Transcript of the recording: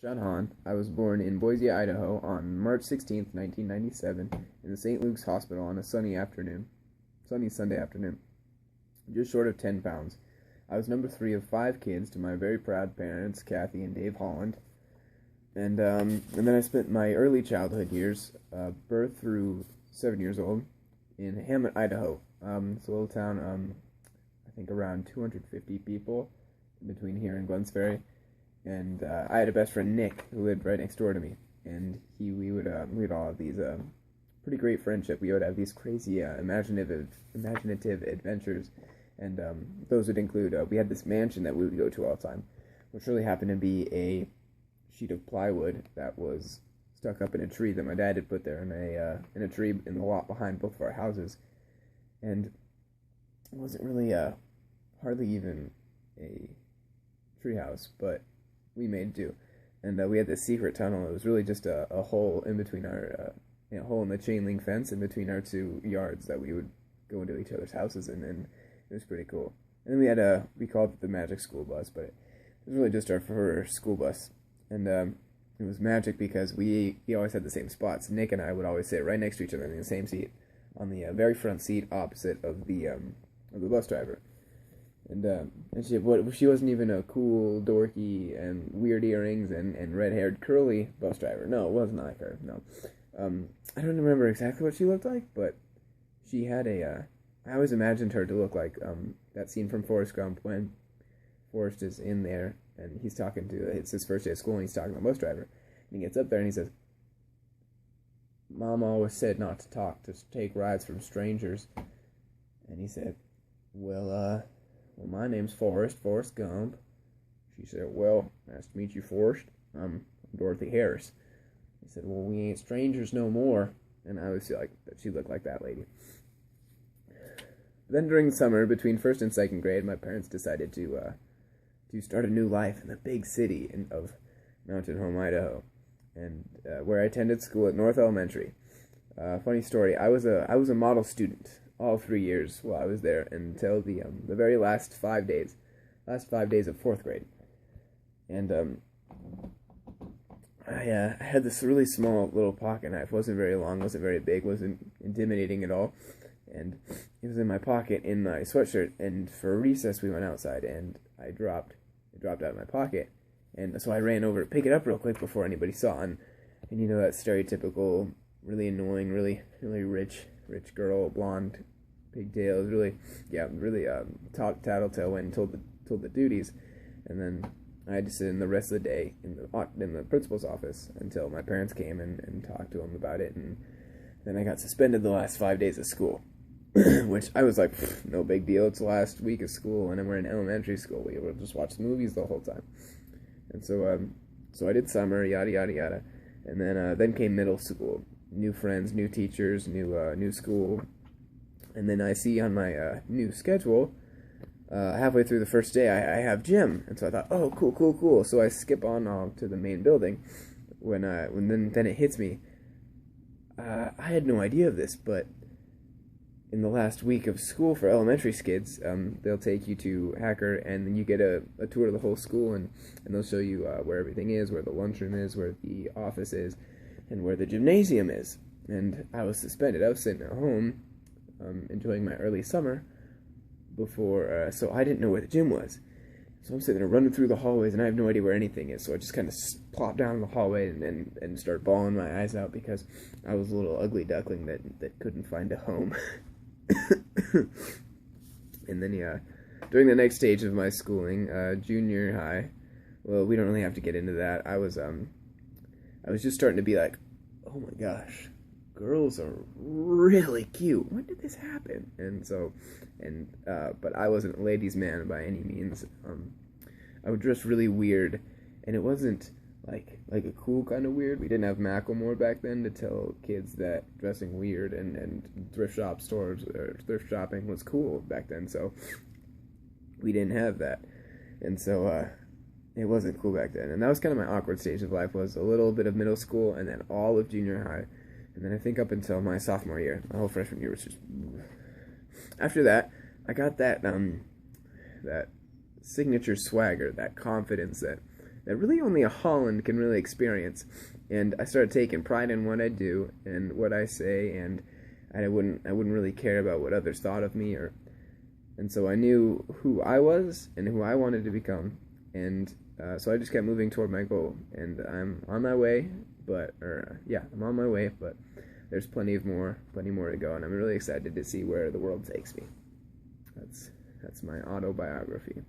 Shaun. I was born in Boise, Idaho on March 16th, 1997, in the St. Luke's Hospital on a sunny Sunday afternoon, just short of 10 pounds. I was number three of five kids to my very proud parents, Kathy and Dave Holland. And then I spent my early childhood years, birth through 7 years old, in Hammett, Idaho. It's a little town, I think around 250 people between here and Glenns Ferry. And I had a best friend, Nick, who lived right next door to me. And we'd all have these pretty great friendship. We would have these crazy imaginative adventures, and those would include we had this mansion that we would go to all the time, which really happened to be a sheet of plywood that was stuck up in a tree that my dad had put there in a tree in the lot behind both of our houses, and it wasn't really hardly even a treehouse, but we made do. And we had this secret tunnel. It was really just a hole in between our hole in the chain link fence in between our two yards that we would go into each other's houses in, and it was pretty cool. And then we called it the Magic School Bus, but it was really just our first school bus. And it was magic because we always had the same spots. Nick and I would always sit right next to each other in the same seat, on the very front seat opposite of the bus driver. And she wasn't even a cool, dorky, and weird earrings and red-haired, curly bus driver. No, it wasn't like her. No, I don't remember exactly what she looked like, but she had I always imagined her to look like that scene from Forrest Gump when Forrest is in there and it's his first day of school and he's talking to the bus driver, and he gets up there and he says, "Mom always said not to take rides from strangers," and he said, "Well, my name's Forrest Gump." She said, "Well, nice to meet you, Forrest. I'm Dorothy Harris." He said, "Well, we ain't strangers no more." And I always feel like that she looked like that lady. Then during the summer, between first and second grade, my parents decided to start a new life in the big city of Mountain Home, Idaho, and where I attended school at North Elementary. Funny story, I was a model student all 3 years while I was there until the very last 5 days of fourth grade. And I had this really small little pocket knife. Wasn't very long, wasn't very big, wasn't intimidating at all. And it was in my pocket in my sweatshirt. And for recess, we went outside, and it dropped out of my pocket. And so I ran over to pick it up real quick before anybody saw. And you know that stereotypical, really annoying, really rich girl, blonde, pigtails, really tattletale went and told the duties, and then I had to sit in the rest of the day in the principal's office until my parents came and talked to him about it, and then I got suspended the last 5 days of school, which I was like, no big deal. It's the last week of school, and then we're in elementary school. We would just watch movies the whole time, and so I did summer, yada yada yada, and then came middle school, new friends, new teachers, new school. And then I see on my new schedule, halfway through the first day, I have gym. And so I thought, oh, cool. So I skip on to the main building. When then it hits me. I had no idea of this, but in the last week of school for elementary kids, they'll take you to Hacker, and then you get a tour of the whole school, and they'll show you where everything is, where the lunchroom is, where the office is, and where the gymnasium is. And I was suspended. I was sitting at home, enjoying my early summer before, so I didn't know where the gym was. So I'm sitting there running through the hallways, and I have no idea where anything is. So I just kind of plop down in the hallway and start bawling my eyes out because I was a little ugly duckling that couldn't find a home. And then, during the next stage of my schooling, junior high, well, we don't really have to get into that. I was just starting to be like, oh my gosh, girls are really cute. When did this happen? But I wasn't a ladies' man by any means. I would dress really weird, and it wasn't like a cool kind of weird. We didn't have Macklemore back then to tell kids that dressing weird and thrift shopping was cool back then. So we didn't have that, and so it wasn't cool back then. And that was kind of my awkward stage of life. Was a little bit of middle school, and then all of junior high. And then I think up until my sophomore year, my whole freshman year was just. After that, I got that signature swagger, that confidence that that really only a Holland can really experience. And I started taking pride in what I do and what I say, and I wouldn't really care about what others thought of me, and so I knew who I was and who I wanted to become, and so I just kept moving toward my goal, and I'm on my way. I'm on my way, but there's plenty more to go, and I'm really excited to see where the world takes me. That's my autobiography.